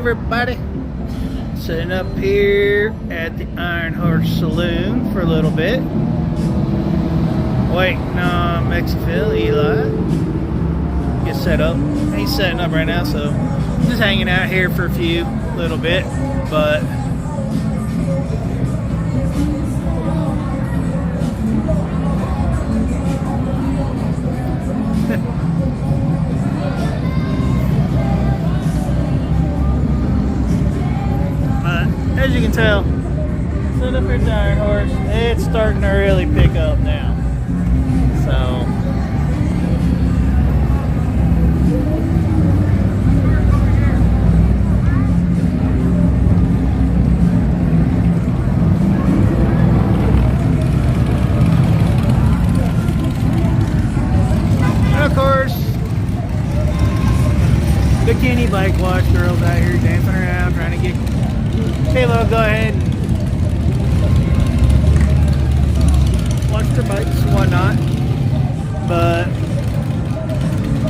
everybody? Sitting up here at the Iron Horse Saloon for a little bit. Waiting on Mexicville, Eli. Get set up. He's setting up right now, so just hanging out here for a little bit. But as you can tell, set up here at the Iron Horse, it's starting to really pick up now. So and of course, bikini bike wash girls out here dancing around trying to get Kayla, go ahead and watch their bikes and whatnot. But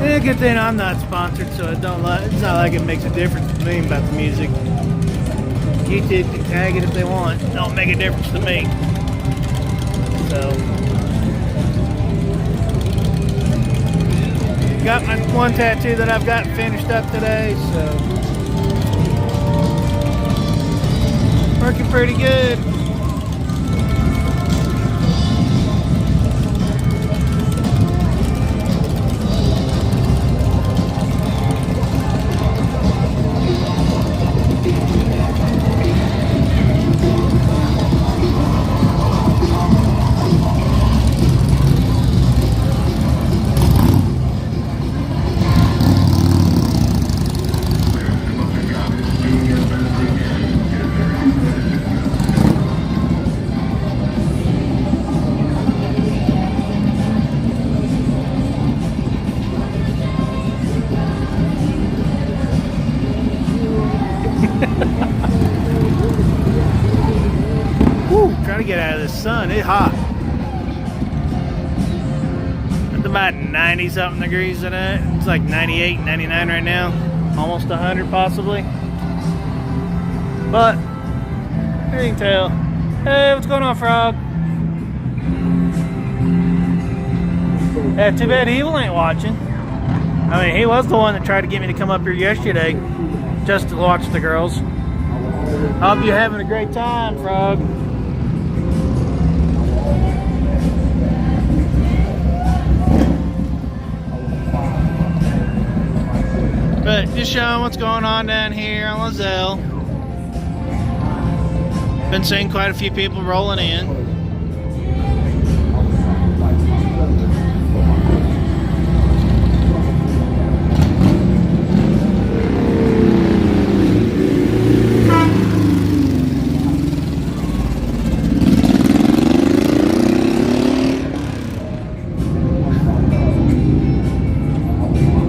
yeah, good thing I'm not sponsored, so it's not like it makes a difference to me about the music. YouTube can tag it if they want. It don't make a difference to me. So got my one tattoo that I've got finished up today, so working pretty good. Trying to get out of the sun. It's hot. It's about 90 something degrees today. It's like 98, 99 right now. Almost 100 possibly. But here you can tell. Hey, what's going on, Frog? Yeah, too bad Evil ain't watching. I mean, he was the one that tried to get me to come up here yesterday just to watch the girls. Hope you're having a great time, Frog. But just showing what's going on down here on Lozelle. Been seeing quite a few people rolling in.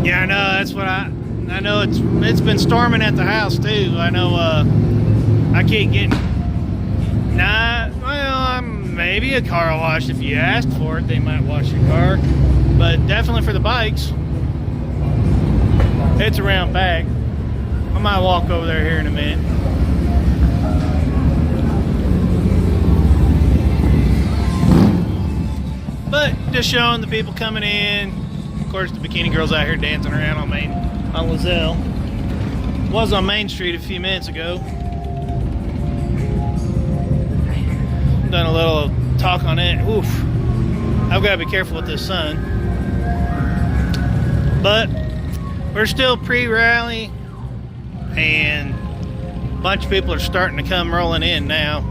Yeah, I know, that's what I know it's been storming at the house too. I know I keep getting maybe a car wash if you asked for it. They might wash your car, but definitely for the bikes, it's around back. I might walk over there here in a minute. But just showing the people coming in. Of course, the bikini girls out here dancing around on Lozelle. Was on Main Street a few minutes ago. Done a little talk on it. Oof. I've got to be careful with this sun. But we're still pre-rally, and a bunch of people are starting to come rolling in now.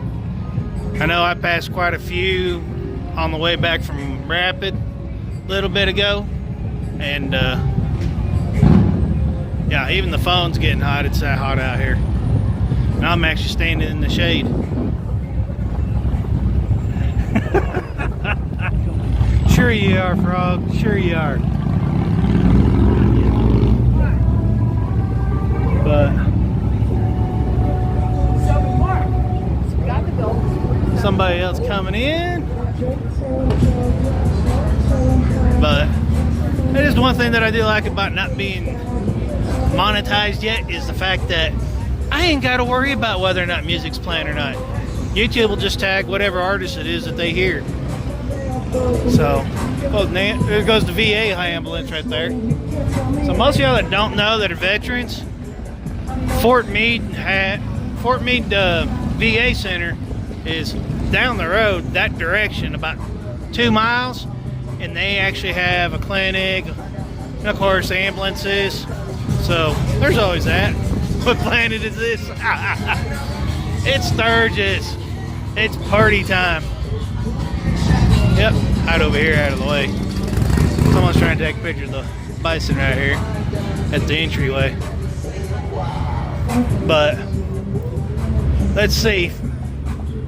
I know I passed quite a few on the way back from Rapid a little bit ago, and yeah, even the phone's getting hot. It's that hot out here. And I'm actually standing in the shade. Sure you are, Frog. Sure you are. But somebody else coming in. But it is one thing that I do like about not being monetized yet is the fact that I ain't got to worry about whether or not music's playing or not. YouTube will just tag whatever artist it is that they hear. So, there goes the VA ambulance right there. So most of y'all that don't know that are veterans, Fort Meade VA Center is down the road that direction about 2 miles, and they actually have a clinic and of course ambulances. So there's always that. What planet is this? It's Sturgis. It's party time. Yep, hide over here out of the way. Someone's trying to take a picture of the bison right here at the entryway. But let's see.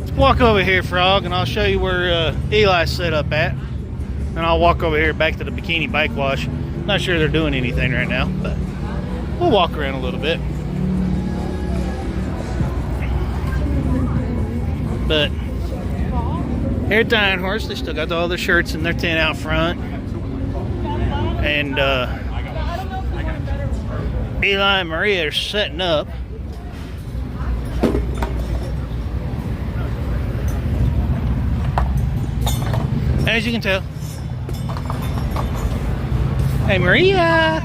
Let's walk over here, Frog, and I'll show you where Eli's set up at. And I'll walk over here back to the bikini bike wash. Not sure they're doing anything right now, but we'll walk around a little bit. But here at the Iron Horse, they still got all the shirts in their tent out front. And Eli and Maria are setting up. As you can tell. Hey, Maria!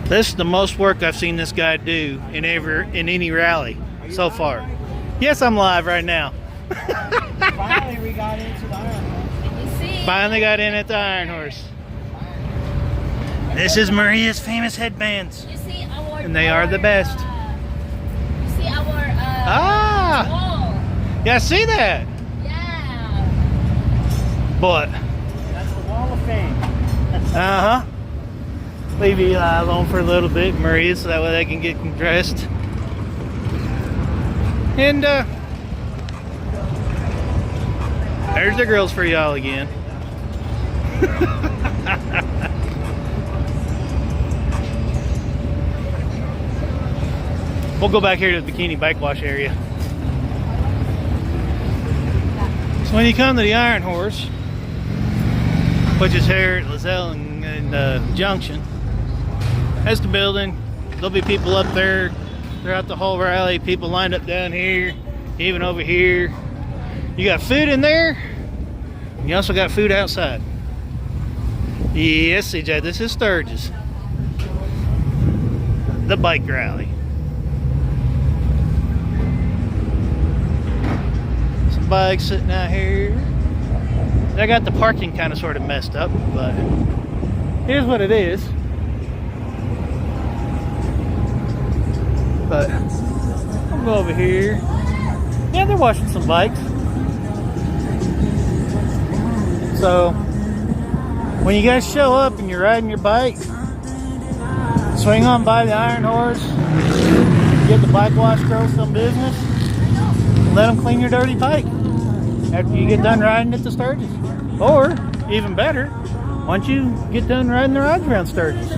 This is the most work I've seen this guy do in any rally so far. Yes, I'm live right now. Finally, we got into the Iron Horse. Finally got in at the Iron Horse. This is Maria's famous headbands. You see our, and they are the best. You see our wall. Yeah, I see that. Yeah. But That's the Wall of Fame. uh-huh. Leave Eli alone for a little bit, Maria, so that way they can get dressed. And there's the girls for y'all again. We'll go back here to the bikini bike wash area. So when you come to the Iron Horse, which is here at Lozelle and Junction, that's the building. There'll be people up there throughout the whole rally, people lined up down here, even over here. You got food in there, you also got food outside. Yes, CJ, this is Sturgis, the bike rally. Some bikes sitting out here. I got the parking kind of sort of messed up, but here's what it is. But I'll go over here. Yeah, they're washing some bikes. So when you guys show up and you're riding your bike, swing on by the Iron Horse, give the bike wash girls some business, and let them clean your dirty bike after you get done riding at the Sturgis. Or, even better, once you get done riding the rides around Sturgis.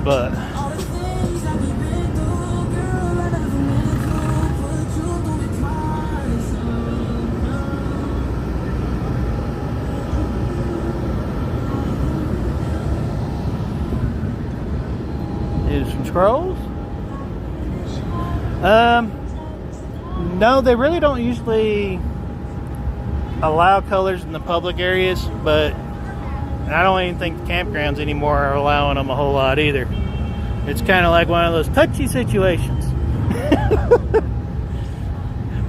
But is some scrolls. No, they really don't usually allow colors in the public areas, but I don't even think the campgrounds anymore are allowing them a whole lot either. It's kind of like one of those touchy situations.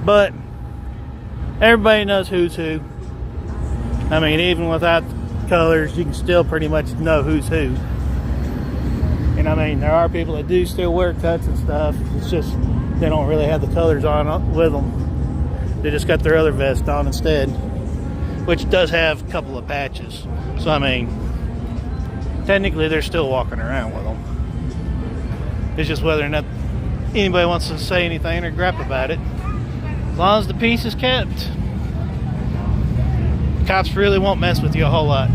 But everybody knows who's who. I mean, even without colors, you can still pretty much know who's who. And I mean, there are people that do still wear cuts and stuff. It's just they don't really have the colors on with them. They just got their other vest on instead, which does have a couple of patches. So I mean, technically they're still walking around with them. It's just whether or not anybody wants to say anything or grab about it. As long as the peace is kept, cops really won't mess with you a whole lot.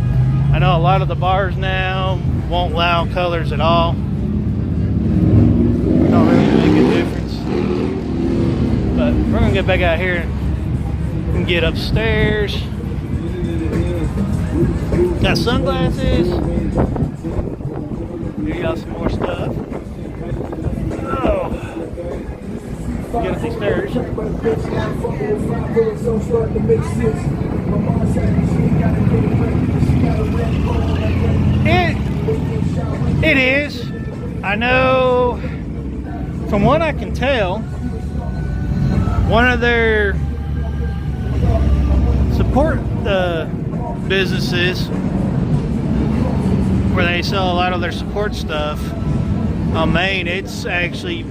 I know a lot of the bars now won't allow colors at all. Don't really make a difference. But we're gonna get back out here and get upstairs. Got sunglasses. Here y'all some more stuff. Oh. Get up these stairs. It is. I know from what I can tell, one of their support businesses where they sell a lot of their support stuff on Main, it's actually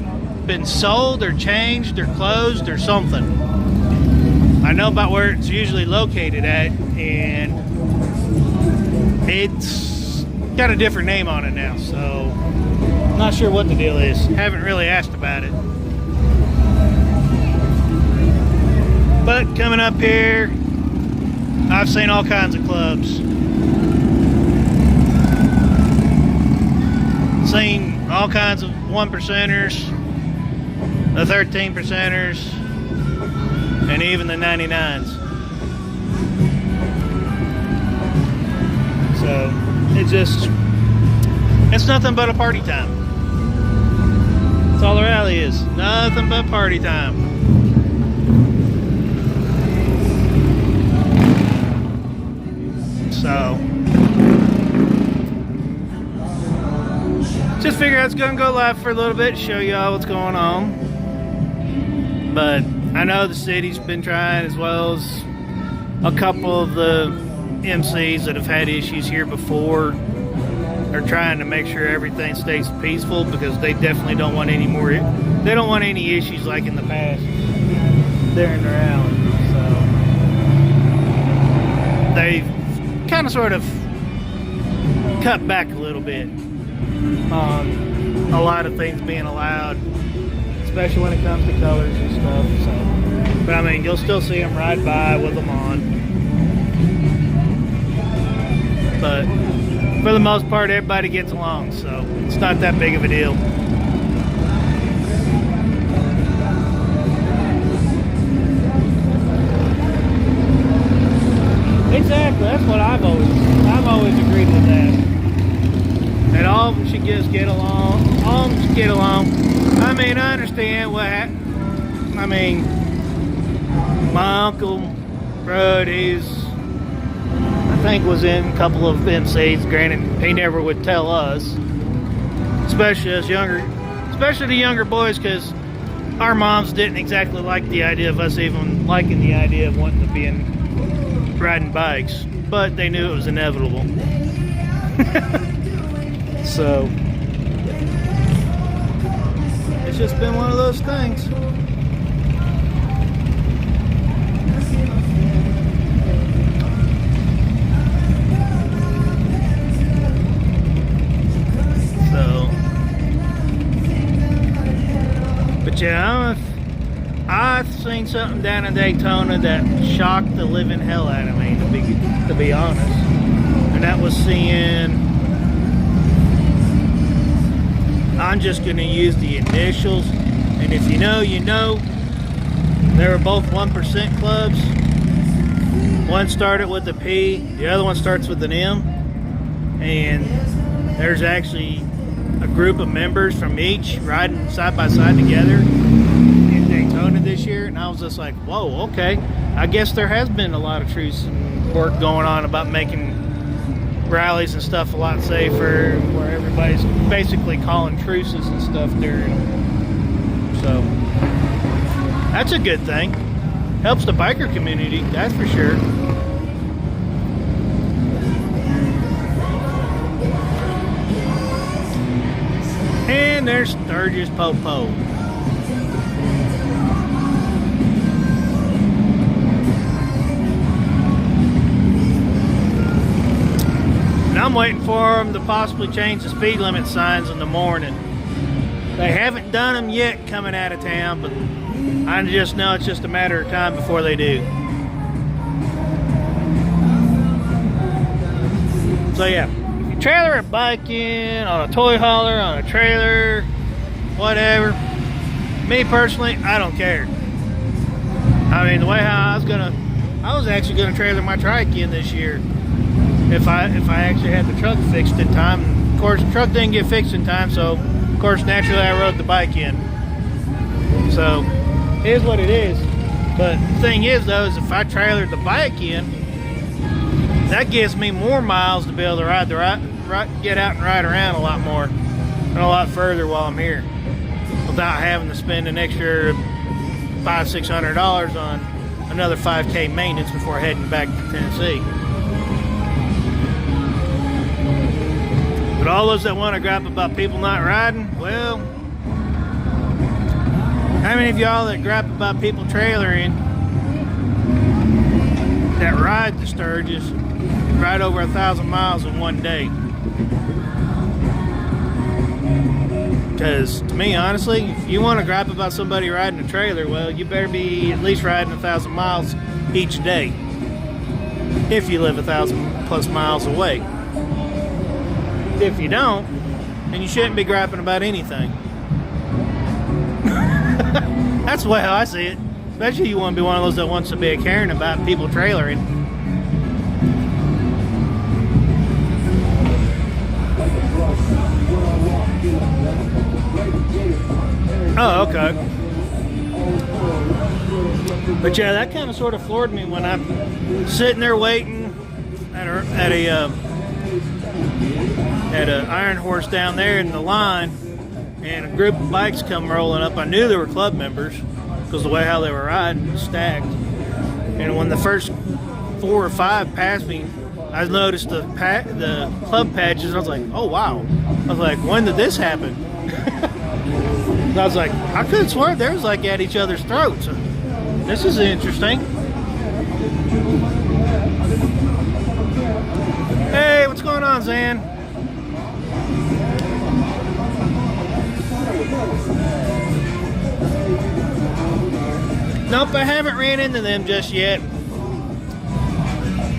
been sold or changed or closed or something. I know about where it's usually located at, and it's got a different name on it now, so I'm not sure what the deal is. Haven't really asked about it. But coming up here, I've seen all kinds of clubs. Seen all kinds of 1%ers, the 13%ers, and even the 99s. So it's nothing but a party time. That's all the rally is. Nothing but party time. So just figure I was gonna go live for a little bit, show y'all what's going on. But I know the city's been trying, as well as a couple of the MCs that have had issues here before. They're trying to make sure everything stays peaceful, because they definitely don't want any more. They don't want any issues like in the past during the rally. So they've kind of sort of cut back a little bit on a lot of things being allowed, especially when it comes to colors and stuff. So, but I mean, you'll still see them ride by with them on. But for the most part, everybody gets along, so it's not that big of a deal. Exactly, that's what I've always agreed with that. That all of them should just get along. All of them should get along. I mean, I understand what happened. I mean, my uncle, Rudd, I think was in a couple of MCs. Granted, he never would tell us, especially the younger boys, because our moms didn't exactly like the idea of us even liking the idea of wanting to be riding bikes, but they knew it was inevitable. So it's just been one of those things. So, but yeah, I've seen something down in Daytona that shocked the living hell out of me, to be honest. And that was seeing, I'm just going to use the initials, and if you know, you know. They were both 1% clubs. One started with a P, the other one starts with an M. And there's actually a group of members from each riding side by side together in Daytona this year. And I was just like, whoa, okay. I guess there has been a lot of truce and work going on about making rallies and stuff a lot safer, where everybody's basically calling truces and stuff during them. So that's a good thing. Helps the biker community, that's for sure. And there's Sturgis Popo. And I'm waiting for them to possibly change the speed limit signs in the morning. They haven't done them yet coming out of town, but I just know it's just a matter of time before they do. So yeah, if you trailer a bike in, on a toy hauler, on a trailer, whatever, me personally, I don't care. I mean, the way how I was actually gonna trailer my trike in this year. if I actually had the truck fixed in time. Of course, the truck didn't get fixed in time, so of course naturally I rode the bike in. So it is what it is. But the thing is though, is if I trailered the bike in, that gives me more miles to be able to get out and ride around a lot more and a lot further while I'm here, without having to spend an extra $500-600 on another 5K maintenance before heading back to Tennessee. But all those that want to gripe about people not riding, well, how many of y'all that gripe about people trailering that ride the Sturgis ride over 1,000 miles in one day? Because to me, honestly, if you want to gripe about somebody riding a trailer, well, you better be at least riding 1,000 miles each day if you live 1,000+ miles away. If you don't, then you shouldn't be griping about anything. That's the way I see it. Especially you want to be one of those that wants to be caring about people trailering. Oh, okay. But yeah, that kind of sort of floored me when I'm sitting there waiting at a Iron Horse down there in the line, and a group of bikes come rolling up. I knew they were club members because the way how they were riding was stacked. And when the first 4 or 5 passed me, I noticed the club patches, and I was like, oh wow. I was like, when did this happen? I was like, I could have sworn they was like at each other's throats. This is interesting. Hey, what's going on, Zan? Nope, I haven't ran into them just yet.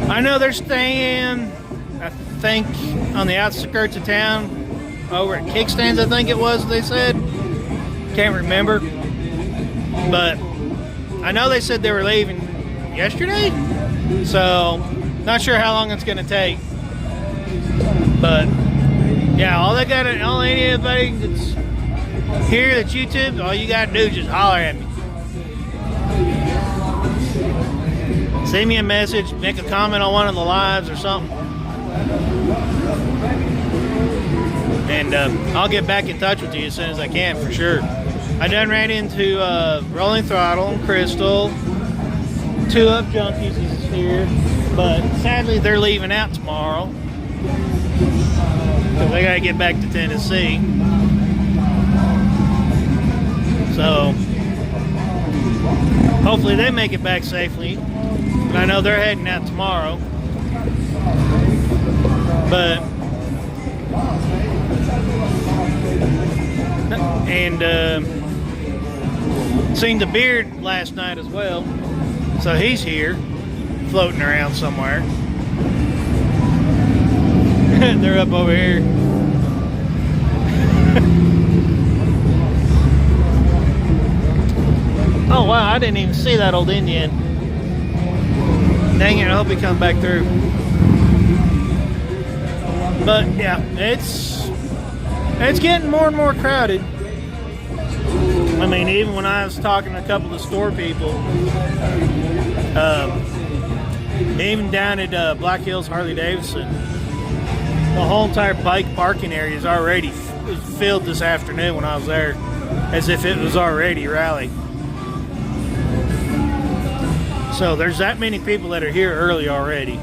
I know they're staying, I think, on the outskirts of town, over at Kickstands, I think it was, they said. Can't remember. But I know they said they were leaving yesterday, so not sure how long it's going to take. But yeah, all anybody that's here at YouTube, all you got to do is just holler at me. Send me a message, make a comment on one of the lives or something, and I'll get back in touch with you as soon as I can, for sure. I done ran into Rolling Throttle and Crystal. 2 Up Junkies is here, but sadly they're leaving out tomorrow because they gotta get back to Tennessee. So hopefully they make it back safely. I know they're heading out tomorrow. But seen the Beard last night as well, so he's here floating around somewhere. They're up over here. Oh wow, I didn't even see that old Indian. Dang it, I hope he comes back through. But yeah, it's getting more and more crowded. I mean, even when I was talking to a couple of store people, even down at Black Hills Harley Davidson, the whole entire bike parking area is already filled this afternoon when I was there, as if it was already rally. So there's that many people that are here early already.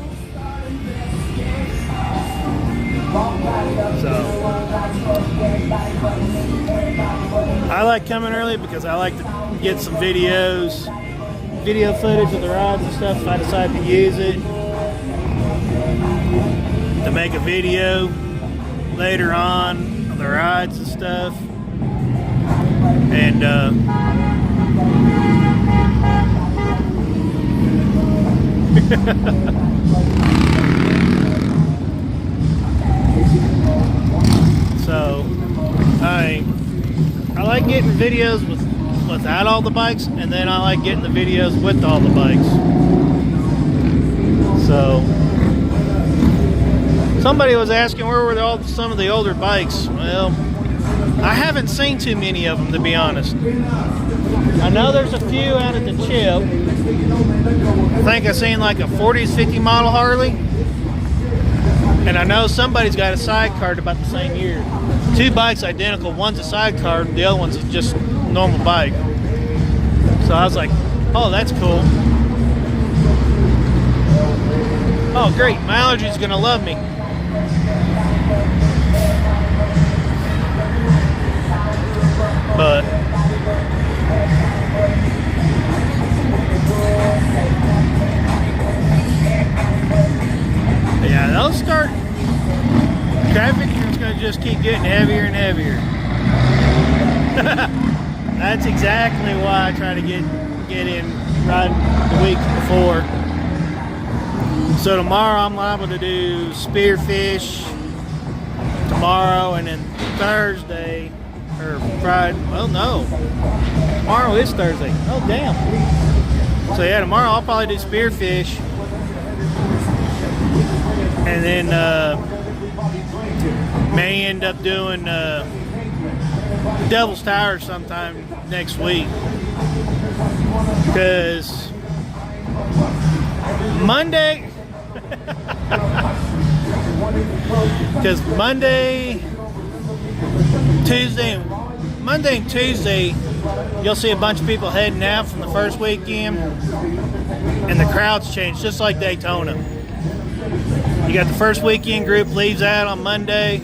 So I like coming early because I like to get some video footage of the rides and stuff if I decide to use it, to make a video later on of the rides and stuff. And so I like getting videos without all the bikes, and then I like getting the videos with all the bikes. So Somebody was asking where were all some of the older bikes. Well, I haven't seen too many of them, to be honest. I know there's a few out at the Chip. I think I seen like a 40s 50 model Harley. And I know somebody's got a sidecar about the same year. Two bikes identical. One's a sidecar, the other one's just a normal bike. So I was like, oh, that's cool. Oh, great. My allergy's going to love me. But yeah, they'll start. Traffic is going to just keep getting heavier and heavier. That's exactly why I try to get in right the week before. So tomorrow I'm liable to do spearfish tomorrow, and then Thursday or Friday. Well, no, tomorrow is Thursday. Oh, damn. So yeah, tomorrow I'll probably do spearfish, and then may end up doing Devil's Tower sometime next week, because Monday Monday and Tuesday you'll see a bunch of people heading out from the first weekend, and the crowds change just like Daytona. You got the first weekend group leaves out on Monday.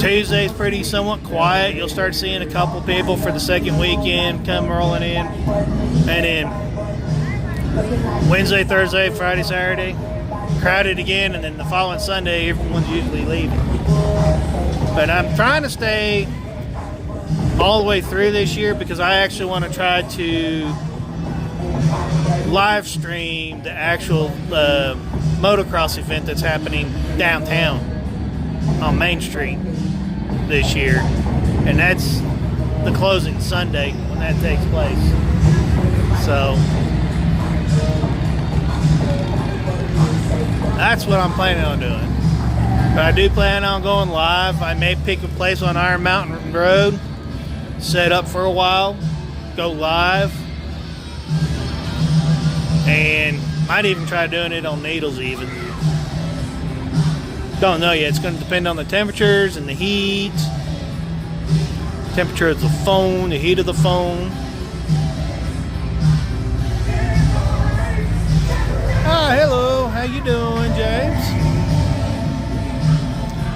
Tuesday's pretty somewhat quiet. You'll start seeing a couple people for the second weekend come rolling in, and then Wednesday, Thursday, Friday, Saturday, crowded again, and then the following Sunday, everyone's usually leaving. But I'm trying to stay all the way through this year, because I actually want to try to live stream the actual motocross event that's happening downtown on Main Street this year. And that's the closing Sunday when that takes place. So that's what I'm planning on doing. But I do plan on going live. I may pick a place on Iron Mountain Road, set up for a while, go live, and might even try doing it on Needles even. Don't know yet. It's going to depend on the temperatures and the heat. Temperature of the phone, the heat of the phone. Hi, hello. How you doing, James?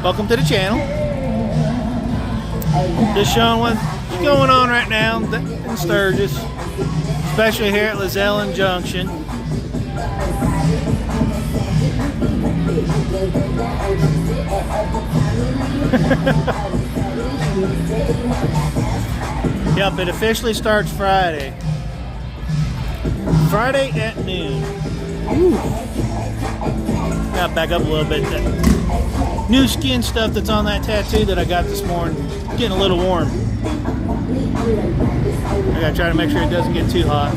Welcome to the channel. Just showing what's going on right now in Sturgis, especially here at Lizellen Junction. Yep, it officially starts Friday. Friday at noon. Ooh. Got back up a little bit. That new skin stuff that's on that tattoo that I got this morning, getting a little warm. I gotta try to make sure it doesn't get too hot.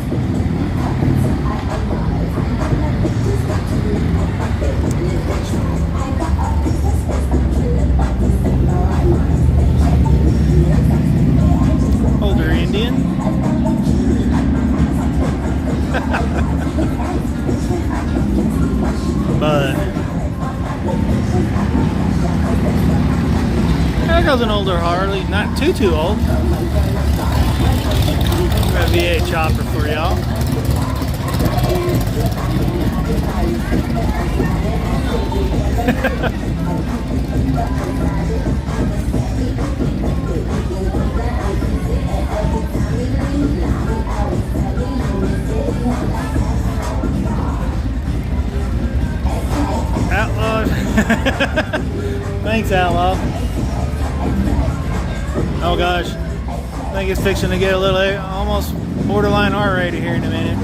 Older Indian. But there goes an older Harley, not too old. Got a V8 chopper for y'all. Outlaw. Thanks, Outlaw. Oh gosh, I think it's fixing to get a little almost borderline R-rated here in a minute.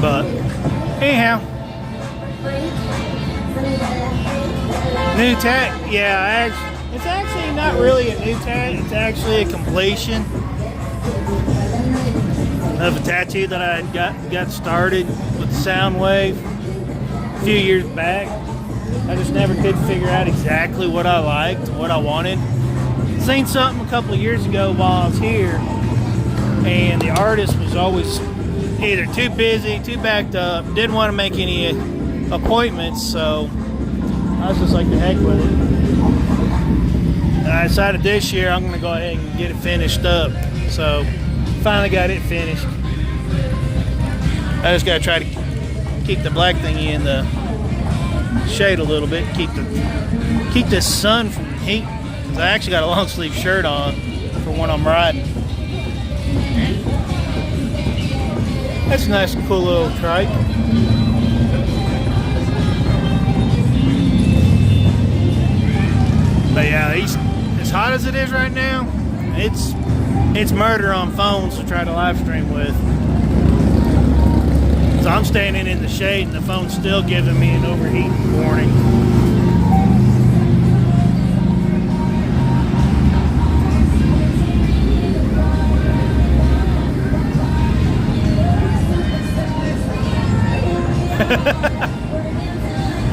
But anyhow, new tat. Yeah, it's actually not really a new tat. It's actually a completion of a tattoo that I got started with Soundwave a few years back. I just never could figure out exactly what I liked, what I wanted. Seen something a couple of years ago while I was here, and the artist was always either too busy, too backed up, didn't want to make any appointments, so I was just like, the heck with it. And I decided this year I'm going to go ahead and get it finished up. So finally got it finished. I just got to try to keep the black thingy in the shade a little bit, keep the sun from the heat. 'Cause I actually got a long sleeve shirt on for when I'm riding. That's a nice, cool little trike. But yeah, as hot as it is right now, it's murder on phones to try to live stream with. So I'm standing in the shade and the phone's still giving me an overheating warning.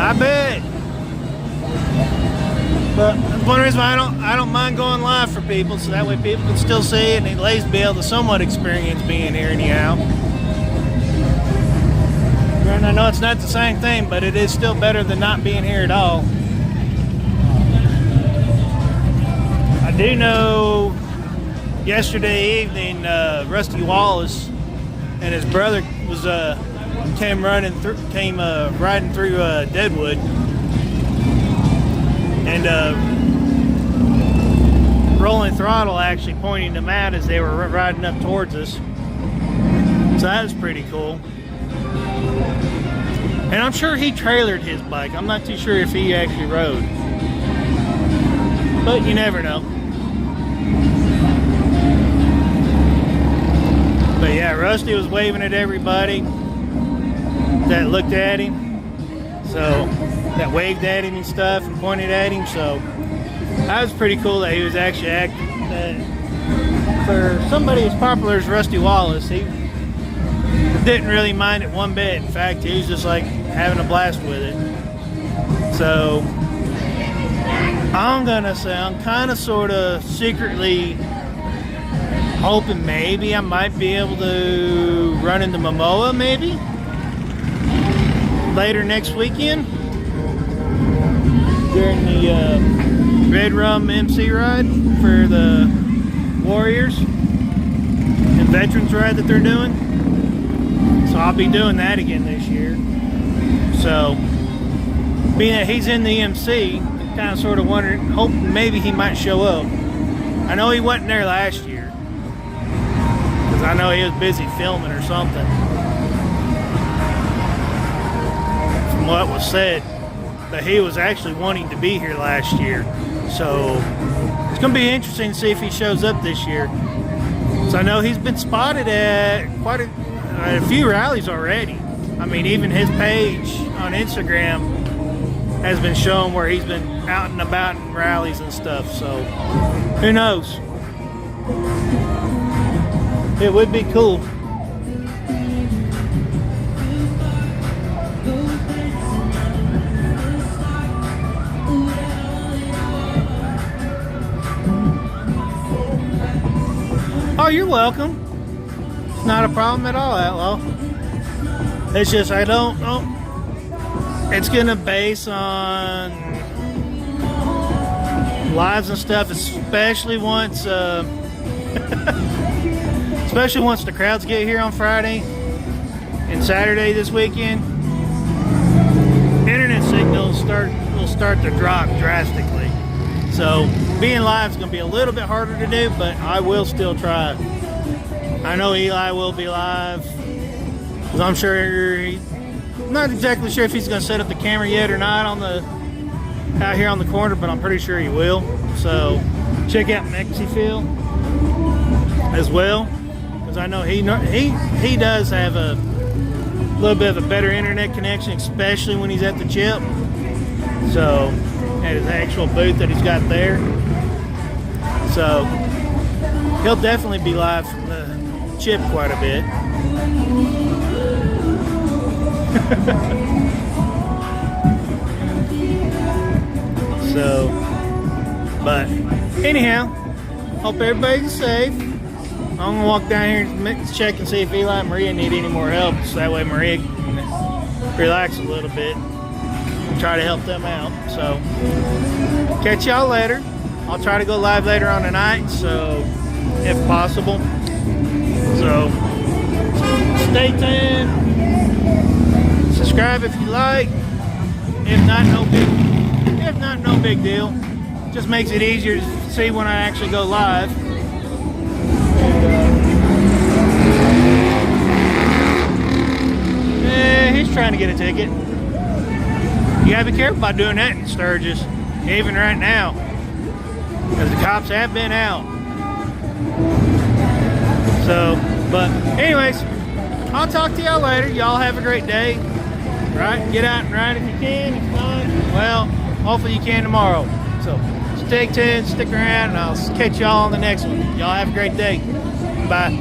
I bet. But that's one reason why I don't mind going live for people, so that way people can still see it and at least be able to somewhat experience being here anyhow. And I know it's not the same thing, but it is still better than not being here at all. I do know yesterday evening Rusty Wallace and his brother was came riding through Deadwood, and Rolling Throttle actually pointing them out as they were riding up towards us. So that was pretty cool. And I'm sure he trailered his bike. I'm not too sure if he actually rode, but you never know. But yeah, Rusty was waving at everybody that looked at him, so that waved at him and stuff and pointed at him. So that was pretty cool that he was actually acting. For somebody as popular as Rusty Wallace, he didn't really mind it one bit. In fact, he was just like having a blast with it. So I'm gonna say I'm kind of sort of secretly hoping maybe I might be able to run into Momoa maybe later next weekend during the Red Rum MC ride for the Warriors and Veterans ride that they're doing. So I'll be doing that again this year. So being that he's in the MC, kind of sort of wondering, hoping maybe he might show up. I know he wasn't there last year because I know he was busy filming or something. From what was said, that he was actually wanting to be here last year. So it's going to be interesting to see if he shows up this year. So I know he's been spotted at quite a few rallies already. I mean, even his page on Instagram has been showing where he's been out and about in rallies and stuff. So who knows? It would be cool. Oh, you're welcome. It's not a problem at all, Outlaw. It's just I don't know. It's gonna base on lives and stuff, especially once especially once the crowds get here on Friday and Saturday this weekend. Internet signals will start to drop drastically. So being live is gonna be a little bit harder to do, but I will still try. I know Eli will be live. 'Cause I'm sure not exactly sure if he's going to set up the camera yet or not on the out here on the corner, but I'm pretty sure he will. So check out Mexifield as well, because I know he does have a little bit of a better internet connection, especially when he's at the chip. So at his actual booth that he's got there. So he'll definitely be live from the chip quite a bit. So, but anyhow, hope everybody's safe. I'm gonna walk down here and check and see if Eli and Maria need any more help, so that way Maria can relax a little bit and try to help them out. So, catch y'all later. I'll try to go live later on tonight, so if possible. So, stay tuned. Subscribe if you like. If not, no big deal. Just makes it easier to see when I actually go live. He's trying to get a ticket. You gotta be careful about doing that in Sturgis, even right now, because the cops have been out. So, but anyways, I'll talk to y'all later. Y'all have a great day. Right? Get out and ride if you can. If not, well, hopefully you can tomorrow. So stay tuned, stick around, and I'll catch y'all on the next one. Y'all have a great day. Bye.